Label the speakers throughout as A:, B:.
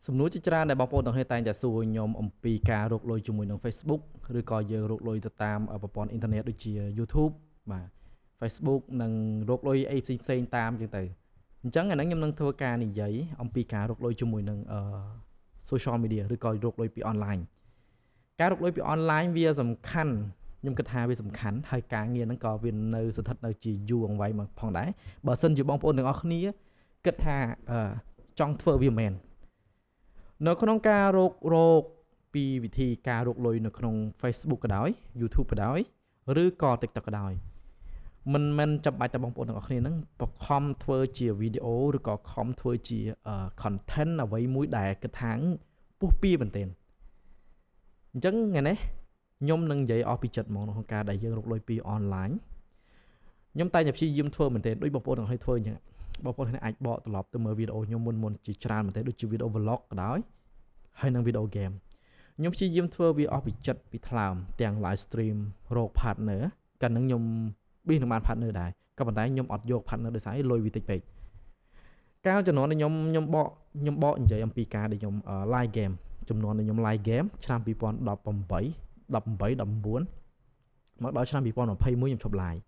A: សំណួរជាច្រើនដែលបងប្អូនទាំងគ្នាតែងតែសួរខ្ញុំអំពីការរកលុយជាមួយនឹង Facebook ឬក៏យើងរកលុយទៅតាមប្រព័ន្ធអ៊ីនធឺណិតដូចជា YouTube បាទ Facebook និងរកលុយអីផ្សេងៗតាមចឹងទៅអញ្ចឹងអាហ្នឹងខ្ញុំនឹងធ្វើការនិយាយអំពីការរកលុយជាមួយនឹងsocial media ឬក៏រកលុយពី online ការរកលុយពី online វាសំខាន់ខ្ញុំគិតថាវាសំខាន់ហើយការងារហ្នឹងក៏វានៅស្ថិតនៅជាយូរអង្វែងមកផងដែរបើសិនជាបងប្អូនទាំងអស់គ្នាគិតថាចង់ធ្វើវាមែននៅក្នុងការរកពីវិធីការរកលុយនៅក្នុង Facebook ក៏ដោយ YouTube ក៏ដោយឬក៏ TikTok ក៏ដោយមិនមែនចាំបាច់តែបងប្អូនទាំងអស់គ្នាហ្នឹងបខំធ្វើជាវីដេអូឬក៏ខំធ្វើជា content អ្វីមួយដែលគិតថាពុះពៀមែនទែនអញ្ចឹងថ្ងៃនេះខ្ញុំនឹងនិយាយអស់ពីចិត្តហ្មងក្នុងការដែលយើងរកលុយពី online ខ្ញុំតែងតែព្យាយាមធ្វើមែនទែនដូចបងប្អូនទាំងគ្នាធ្វើអញ្ចឹងបងប្អូនអាចបកត្រឡប់ទៅមើលវីដេអូខ្ញុំមុនជាច្រើនមែនទែនដូចជាវីដេអូ vlog ក៏ដោយហើយនឹងវីដេអូ game ខ្ញុំព្យាយាមធ្វើវាអស់ពីចិត្តពីថ្លើមទាំង live stream រក partner កាលហ្នឹងខ្ញុំប៊ីសនឹងបាន partner ដែរក៏ប៉ុន្តែខ្ញុំអត់យក partner ដោយសារលុយវាតិចពេកកាលចំនួនខ្ញុំបកនិយាយអំពីការដែលខ្ញុំ live game ចំនួនដែលខ្ញុំ live game ឆ្នាំ2018 19មកដល់ឆ្នាំ2021ខ្ញុំឈប់ live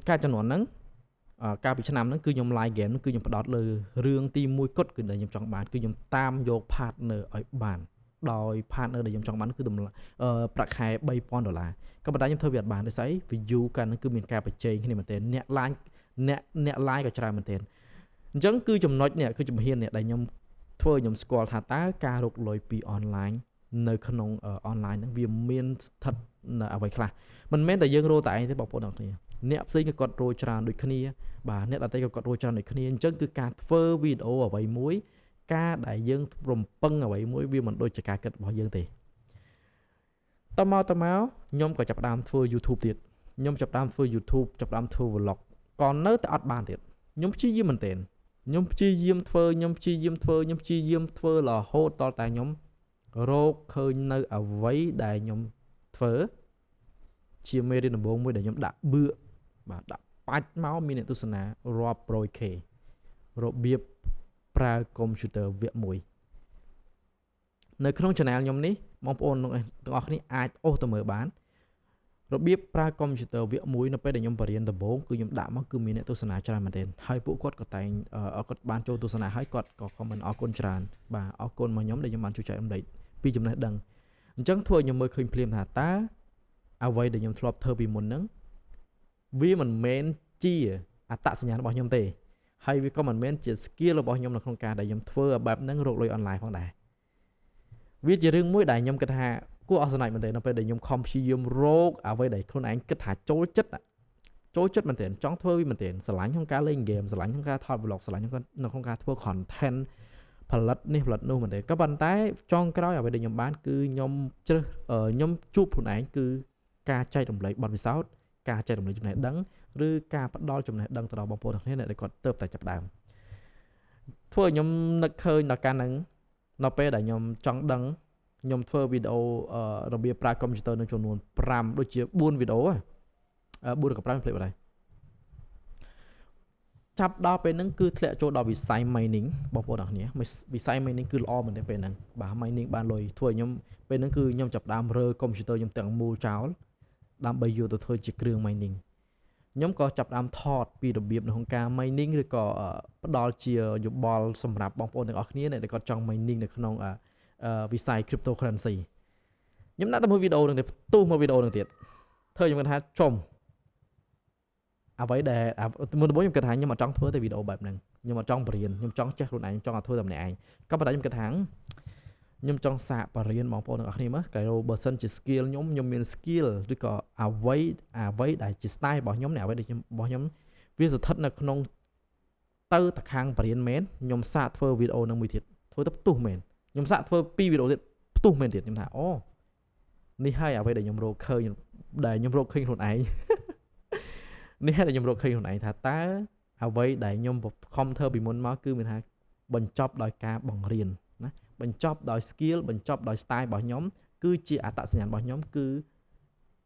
A: ការចំនួនហ្នឹងកាលពីឆ្នាំហ្នឹងគឺខ្ញុំ live game ហ្នឹងគឺខ្ញុំផ្ដោតលើរឿងទី1គត់គឺដែលខ្ញុំចង់បានគឺខ្ញុំតាមយក partner ឲ្យបានដោយ partner ដែលខ្ញុំចង់បានគឺប្រាក់ខែ$3,000ក៏ប៉ុន្តែខ្ញុំធ្វើវាអត់បានដោយសារ view កាលហ្នឹងគឺមានការប្រជែងគ្នាមែនទែនអ្នក live ក៏ច្រើនមែនទែនអញ្ចឹងគឺចំណុចនេះគឺជំហាននេះដែលខ្ញុំធ្វើខ្ញុំស្គាល់ថាតើការរកលុយពី online នៅក្នុង online ហ្នឹងវាមានស្ថិតនៅអ្វីខ្លះមិនមែនតែយើងរកតែឯងទេបងប្អូនទាំងគ្នាអ្នកផ្សេងក៏គាត់រកច្រើនដូចគ្នាបាទអ្នកដទៃក៏គាត់រកច្រើនដូចគ្នាអញ្ចឹងគឺការធ្វើវីដេអូអ្វីមួយការដែលយើងរំពឹងអ្វីមួយវាមិនដូចជាការគិតរបស់យើងទេតមកខ្ញុំក៏ចាប់ផ្ដើមធ្វើ YouTube ទៀតខ្ញុំចាប់ផ្ដើមធ្វើ YouTube ចាប់ផ្ដើមធ្វើ vlog ក៏នៅតែអត់បានទៀតខ្ញុំព្យាយាមមែនទែនខ្ញុំព្យាយាមធ្វើរហូតដល់តែខ្ញុំរកឃើញនៅអ្វីដែលខ្ញុំធ្វើជាមេរៀនដំបូងមួយដែលខ្ញុំដាក់បឿបាទដាក់បាច់មកមានអ្នកទស្សនារាប់រយ K របៀបប្រើកុំព្យូទ័រវគ្គ1នៅក្នុង channel ខ្ញុំនេះបងប្អូនទាំងអស់គ្នាអាចអូសទៅមើលបានរបៀបប្រើកុំព្យូទ័រវគ្គ1នៅពេលដែលខ្ញុំបរៀនដំបូងគឺខ្ញុំដាក់មកគឺមានអ្នកទស្សនាច្រើនមែនទែនហើយពួកគាត់ក៏តែងគាត់បានចូលទស្សនាហើយគាត់ក៏ comment អរគុណច្រើនបាទអរគុណមកខ្ញុំដែលខ្ញុំបានជួយចែករំលែកពីចំណេះដឹងអញ្ចឹងធ្វើឲ្យខ្ញុំមើលឃើញភ្លាមថាតើអ្វីដែលខ្ញុំធ្លាប់ធ្វើពីមុនហ្នឹងវាមិនមែនជាអត្តសញ្ញាណរបស់ខ្ញុំទេហើយវាក៏មិនមែនជា skill របស់ខ្ញុំនៅក្នុងការដែលខ្ញុំធ្វើបែបហ្នឹងរកលុយ online ផងដែរវាជារឿងមួយដែលខ្ញុំគិតថាគួរអស់សំណាច់មែនទែននៅពេលដែលខ្ញុំខំព្យាយាមរកអ្វីដែលខ្លួនឯងគិតថាចូលចិត្តមែនទែនចង់ធ្វើវាមែនទែនស្រឡាញ់ក្នុងការលេង game ស្រឡាញ់ក្នុងការថត vlog ស្រឡាញ់នៅក្នុងការធ្វើ content ផលិតនេះផលិតនោះមែនទេក៏ប៉ុន្តែចុងក្រោយអ្វីដែលខ្ញុំបានគឺខ្ញុំជួបខ្លួនឯងគឺការចែករំលែកបទពិសោធន៍ការចែករំលែកចំណេះដឹងឬការផ្ដល់ចំណេះដឹងទៅដល់បងប្អូនទាំងគ្នាដែលគាត់ទៅតែចាប់ដើមធ្វើឲ្យខ្ញុំនឹកឃើញដល់ការហ្នឹងនៅពេលដែលខ្ញុំចង់ដឹងខ្ញុំធ្វើវីដេអូរបៀបប្រើកុំព្យូទ័រនៅចំនួន5ដូចជា4វីដេអូ4ក៏5ផ្លេចបាត់ហើយចាប់ដល់ពេលហ្នឹងគឺធ្លាក់ចូលដល់វិស័យ mining បងប្អូនទាំងគ្នាវិស័យ mining គឺល្អមែនទេពេលហ្នឹងបាទ mining បានលុយធ្វើឲ្យខ្ញុំពេលហ្នឹងគឺខ្ញុំចាប់ដើមរើកុំព្យូទ័រខ្ញុំទាំងមូលចោលដើម្បីយកទៅធ្វើជាគ្រឿង mining ខ្ញុំក៏ចាប់ដើមថតពីរបៀបនៅក្នុងការ mining ឬក៏ផ្ដល់ជាយោបល់សម្រាប់បងប្អូនទាំងអស់គ្នាដែលគាត់ចង់ mining នៅក្នុងវិស័យ cryptocurrency ខ្ញុំដាក់ទៅមើលវីដេអូហ្នឹងទៅផ្ទុះមកវីដេអូហ្នឹងទៀតធ្វើខ្ញុំគាត់ថាចំអ្វីដែលមុនដំបូងខ្ញុំគិតថាខ្ញុំអត់ចង់ធ្វើតែវីដេអូបែបហ្នឹងខ្ញុំអត់ចង់បរៀនខ្ញុំចង់ចេះខ្លួនឯងខ្ញុំចង់ឲ្យធ្វើតែម្នាក់ឯងក៏ប៉ុន្តែខ្ញុំគិតថាខ្ញុំចង់សាកបរៀនបងប្អូនទាំងអស់គ្នាមើលក្រៅបើសិនជា skill ខ្ញុំមាន skill ឬក៏អ្វីដែលជា style របស់ខ្ញុំអ្វីដែលរបស់ខ្ញុំវាស្ថិតនៅក្នុងទៅតែខាងបរៀនមែនខ្ញុំសាកធ្វើវីដេអូហ្នឹងមួយទៀតធ្វើទៅផ្ទុះមែនខ្ញុំសាកធ្វើ2វីដេអូទៀតផ្ទុះមែនទៀតខ្ញុំថាអូនេះហើយអ្វីដែលខ្ញុំរកឃើញខ្លួនឯងនេះហើយដែលខ្ញុំរកឃើញខ្លួនឯងថាតើអ្វីដែលខ្ញុំខំធ្វើពីមុនមកគឺមានថាបញ្ចប់ដោយការបង្រៀនណាបញ្ចប់ដោយ skill បញ្ចប់ដោយ style របស់ខ្ញុំគឺជាអត្តសញ្ញាណរបស់ខ្ញុំគឺ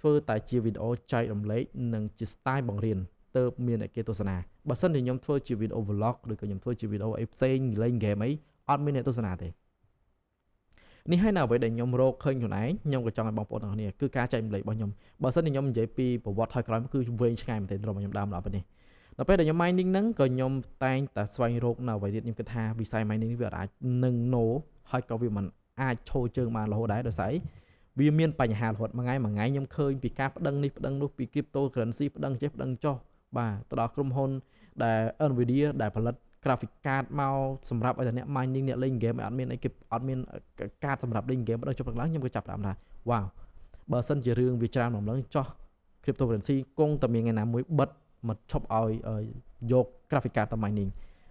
A: ធ្វើតែជាវីដេអូចែករំលែកនិងជា style បង្រៀនទៅមានអ្នកគេទស្សនាបើសិនជាខ្ញុំធ្វើជាវីដេអូ vlog ឬក៏ខ្ញុំធ្វើជាវីដេអូអីផ្សេងលេង game អីអ អត់មានអ្នកទស្សនាទេនេះហើយនៅអ្វីដែលខ្ញុំរកឃើញខ្លួនឯងខ្ញុំក៏ចង់ឲ្យបងប្អូនទាំងគ្នាគឺការចែកម្លែករបស់ខ្ញុំបើសិនជាខ្ញុំនិយាយពីប្រវត្តិថយក្រោយគឺវែងឆ្ងាយមែនទែនរបស់ខ្ញុំដើមដល់ពេលនេះដល់ពេលដែលខ្ញុំ mining ហ្នឹងក៏ខ្ញុំតែងតែស្វែងរកនៅអ្វីទៀតខ្ញុំគិតថាវិស័យ mining នេះវាអាចនឹង no ហើយក៏វាមិនអាចឈរជើងបានរហូតដែរដោយសារវាមានបញ្ហារហូតមួយថ្ងៃខ្ញុំឃើញពីការប្តឹងនេះប្តឹងនោះពី cryptocurrency ប្តឹងចេះប្តឹងចុះបាទទៅដល់ក្រុមហ៊ុនដែល Nvidia ដែលផលិត graphic card មកសម្រាប់ឲ្យតែអ្នក mining អ្នកលេង game អត់មានអីគេអត់មានកាតសម្រាប់លេង game ប្តឹងចុះប្តឹងឡើងខ្ញុំក៏ចាប់ផ្ដើមថាវ៉ាវបើសិនជារឿងវាច្រើនម្ដងចុះ cryptocurrency គង់តែមានថ្ងៃណាមួយបិទមកឈប់ឲ្យយក graphic card ទៅ mining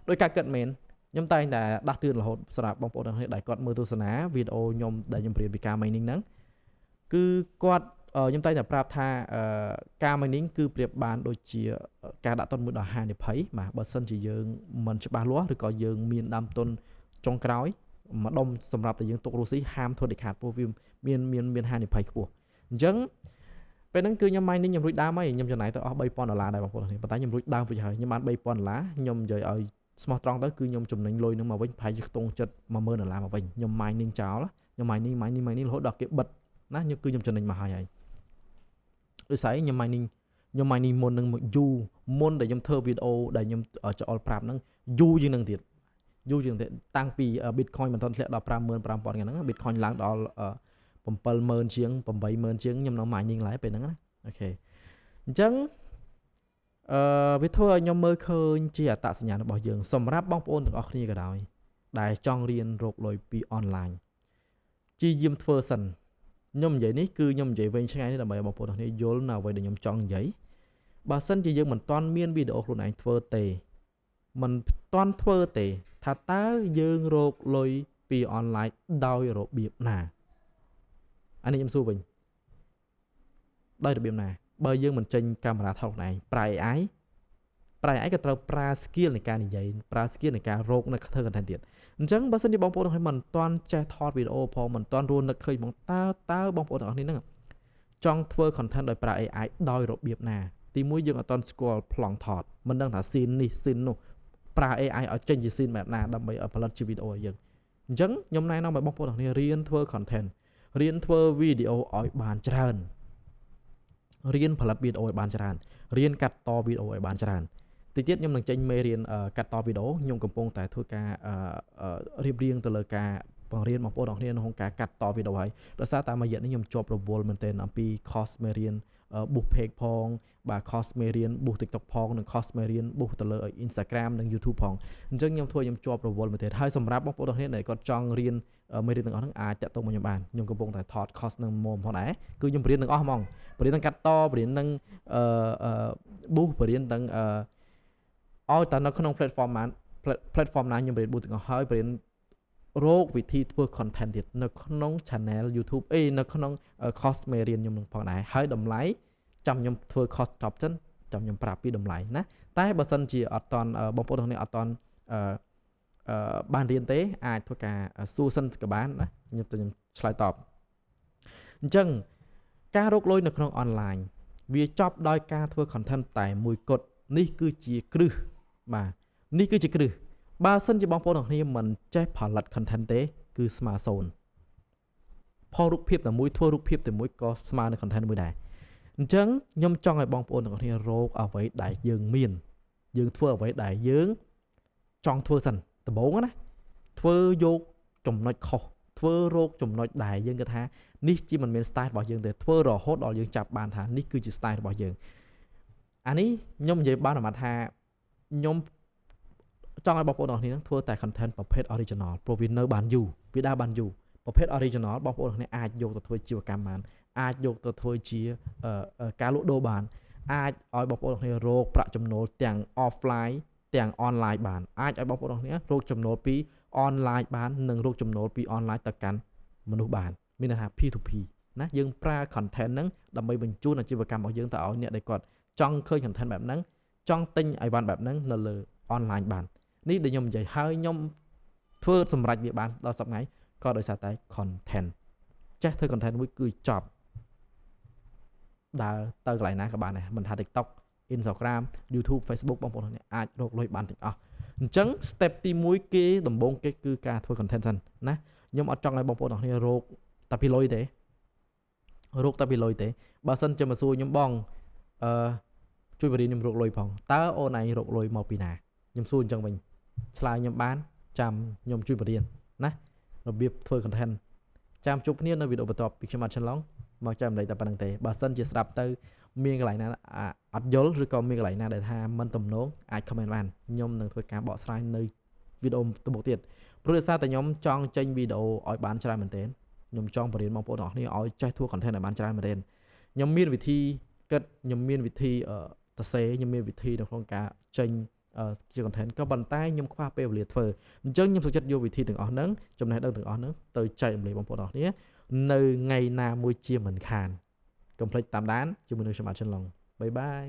A: ដោយការគិតមែនខ្ញុំតែងតែដាស់តឿនរហូតសម្រាប់បងប្អូនទាំងនេះដែលគាត់មើលទស្សនាវីដេអូខ្ញុំដែលខ្ញុំរៀនពីការ mining ហ្នឹងគឺគាត់ខ្ញុំតែងតែប្រាប់ថាការ mining គឺប្រៀបបានដូចជាការដាក់ទុនមួយដល់ហានិភ័យបាទបើសិនជាយើងមិនច្បាស់លាស់ឬក៏យើងមានដើមទុនចុងក្រោយម្ដុំសម្រាប់តែយើងទុករស់ស៊ីហាមធ្វើដាច់ខាតព្រោះវាមានហានិភ័យខ្ពស់អញ្ចឹងពេលហ្នឹងគឺខ្ញុំ mining ខ្ញុំរួចដើមហើយខ្ញុំចំណាយទៅអស់$3,000ដែរបងប្អូនប៉ុន្តែខ្ញុំរួចដើមរួចហើយខ្ញុំបាន$3,000ខ្ញុំនិយាយឲ្យស្មោះត្រង់ទៅគឺខ្ញុំចំណេញលុយនឹងមកវិញប្រហែលជាខ្ទង់ចិត្ត$10,000មកវិញខ្ញុំ mining ចោលខ្ញុំ mining រហូតដល់គេបិទណាខ្ញុំចំណេញមកហើយដោយសារខ្ញុំ mining មុននឹងយូរមុនដែលខ្ញុំធ្វើវីដេអូដែលខ្ញុំចោលប្រាប់ហ្នឹងយូរជាងនឹងទៀតតាំងពី Bitcoin មិនទាន់ធ្លាក់ដល់55,000ហ្នឹង Bitcoin ឡើងដល់7,000ជាង8,000ជាងខ្ញុំនៅ mining ឡើយពេលហ្នឹងណាអូខេអញ្ចឹងវាធ្វើឲ្យខ្ញុំមើលឃើញជាអត្តសញ្ញាណរបស់យើងសម្រាប់បងប្អូនទាំងអស់គ្នាក៏ដោយដែលចង់រៀនរកលុយពី online ជាយាមធ្វើសិនខ្ញុំនិយាយនេះគឺខ្ញុំនិយាយវែងឆ្ងាយនេះដើម្បីឲ្យបងប្អូនទាំងគ្នាយល់នៅអ្វីដែលខ្ញុំចង់និយាយបើសិនជាយើងមិនទាន់មានវីដេអូខ្លួនឯងធ្វើទេមិនទាន់ធ្វើទេថាតើយើងរកលុយពី online ដោយរបៀបណាអានេះខ្ញុំសួរវិញដោយរបៀបណាបើយើងមិនចេញកាមេរ៉ាថតខ្លួនឯងប្រើ AI ក៏ត្រូវប្រើ skill នៃការនិយាយប្រើ skill នៃការរកនៅធ្វើ content ទៀតអញ្ចឹងបើសិនជាបងប្អូនទាំងគ្នាមិនទាន់ចេះថតវីដេអូផងមិនទាន់រស់នឹកឃើញផងតើបងប្អូនទាំងអស់គ្នាហ្នឹងចង់ធ្វើ content ដោយប្រើ AI ដោយរបៀបណាទីមួយយើងអត់ទាន់ស្គាល់ប្លង់ថតមិនដឹងថា scene នេះ scene នោះប្រើ AI ឲ្យចេញជា scene បែបណាដើម្បីឲ្យផលិតជាវីដេអូឲ្យយើងអញ្ចឹងខ្ញុំណែនាំឲ្យបងប្អូនទាំងគ្នារៀនធ្វើ content រៀនធ្វើវីដេអូឲ្យបានច្រើនរៀនផលិតវីដេអូឲ្យបានច្រើនរៀនកាត់តវីដេអូឲ្យបានច្រើនតិចទៀតខ្ញុំនឹងចេញមេរៀនកាត់តវីដេអូខ្ញុំកំពុងតែធ្វើការរៀបរៀងទៅលើការបង្រៀនបងប្អូនទាំងគ្នាក្នុងការកាត់តវីដេអូហើយដោយសារតែមួយរយៈនេះខ្ញុំជាប់រវល់មែនទែនអំពី course មេរៀន boost page ផងបាទ course មេរៀន boost TikTok ផងនិង course មេរៀន boost ទៅលើ Instagram និង YouTube ផងអញ្ចឹងខ្ញុំជាប់រវល់មែនទែនហើយសម្រាប់បងប្អូនទាំងគ្នាដែលគាត់ចង់រៀនមេរៀនទាំងអស់ហ្នឹងអាចតាក់ទងមកខ្ញុំបានខ្ញុំកំពុងតែថត course នឹងមកផងដែរគឺខ្ញុំបរៀនទាំងអស់ហ្មងបរៀនទាំងកាត់តបរៀនទាំងboost បរៀនទាំងឲ្យតែនៅក្នុង platform ណាខ្ញុំរៀន boost ទាំងអស់ហើយបរៀនរកវិធីធ្វើ content ទៀតនៅក្នុង channel YouTube នៅក្នុង course មេរៀនខ្ញុំនឹងផងដែរហើយតម្លៃចាំខ្ញុំធ្វើ course ចប់សិនចាំខ្ញុំប្រាប់ពីតម្លៃណាតែបើសិនជាអត់តន់បងប្អូនទាំងនេះអត់តន់បានរៀនទេអាចធ្វើការសួរសិនក៏បានណាខ្ញុំឆ្លើយតបអញ្ចឹងការរកលុយនៅក្នុង online វាចប់ដោយការធ្វើ content តែមួយគត់នេះគឺជាគ្រឹះបាទនេះគឺជាគ្រឹះបើសិនជាបងប្អូនទាំងគ្នាមិនចេះផលិត content ទេគឺស្មើ0ផលរូបភាពតែមួយធ្វើរូបភាពតែមួយក៏ស្មើនឹង content មួយដែរអញ្ចឹងខ្ញុំចង់ឲ្យបងប្អូនទាំងគ្នារកអ្វីដែលយើងមានយើងធ្វើអ្វីដែលយើងចង់ធ្វើសិនដំបូងណាធ្វើយកចំណុចខុសធ្វើរកចំណុចដែលយើងគិតថានេះជាមិនមាន style របស់យើងទេធ្វើរហូតដល់យើងចាប់បានថានេះគឺជា style របស់យើងអានេះខ្ញុំនិយាយបានអាម៉ាត់ថាខ្ញុំចង់ឲ្យបងប្អូនទាំងគ្នាធ្វើតែ content ប្រភេទ original ព្រោះវានៅបានយូរវាដើរបានយូរប្រភេទ original បងប្អូនទាំងគ្នាអាចយកទៅធ្វើជីវកម្មបានអាចយកទៅធ្វើជាការលក់ដូរបានអាចឲ្យបងប្អូនទាំងគ្នារកប្រាក់ចំណូលទាំង offline ទាំង online បានអាចឲ្យបងប្អូនទាំងគ្នារកចំណូលពី online បាននិងរកចំណូលពី online ទៅកាន់មនុស្សបានមានន័យថា P2P ណាយើងប្រើ content ហ្នឹងដើម្បីបញ្ជូនអាជីវកម្មរបស់យើងទៅឲ្យអ្នកដែលគាត់ចង់ឃើញ content បែបហ្នឹងចង់ទិញអីវ៉ាន់បែបហ្នឹងនៅលើ online បាននេះដែលខ្ញុំនិយាយហើយខ្ញុំធ្វើសម្រេចវាបានដល់សប្តាហ៍ក៏ដោយសារតែ content ចេះធ្វើ content មួយគឺចប់ដើរទៅកន្លែងណាក៏បានដែរមិនថា TikTok Instagram YouTube Facebook បងប្អូនអ្នកអាចរកលុយបានទាំងអស់ អញ្ចឹង step ទី1គេដំបូងគេគឺការធ្វើ content សិនណាខ្ញុំអត់ចង់ឲ្យបងប្អូនទាំងគ្នារកតែពីលុយទេបើសិនជាមកសួរខ្ញុំបងជួយបរិញ្ញាខ្ញុំរកលុយផងតើអូនឯងរកលុយមកពីណាខ្ញុំសួរអញ្ចឹងវិញឆ្លើយខ្ញុំបានចាំខ្ញុំជួយបរិញ្ញាណារបៀបធ្វើ content ចាំជួបគ្នានៅវីដេអូបន្ទាប់ពីខ្ញុំអត់ឆ្លងមកចាំតែប៉ុណ្្នឹងទេបើសិនជាស្ដាប់ទៅមានកន្លែងណាអត់យល់ឬក៏មានកន្លែងណាដែលថាមិនទំនងអាច comment បានខ្ញុំនឹងធ្វើការបកស្រាយនៅវីដេអូទៅមុខទៀតព្រោះដោយសារតែខ្ញុំចង់ចេញវីដេអូឲ្យបានច្រើនមែនទែនខ្ញុំចង់បរិញ្ញាបងប្អូនទាំងអស់គ្នាឲ្យចេះធ្វើ content ឲ្យបានច្រើនមែនទែនខ្ញុំមានវិធីគិតខ្ញុំមានវិធីសរសេរខ្ញុំមានវិធីនៅក្នុងការចេញជា content ក៏ប៉ុន្តែខ្ញុំខ្វះពេលវេលាធ្វើអញ្ចឹងខ្ញុំសុខចិត្តយកវិធីទាំងអស់ហ្នឹងចំណេះដឹងទាំងអស់ហ្នឹងទៅចែករំលែកបងប្អូនទាំងអស់គ្នានៅថ្ងៃណាមួយជាមិនខានកុំភ្លេចតាមដានជាមួយនឹងខ្ញុំបាទចិនឡុងបាយបាយ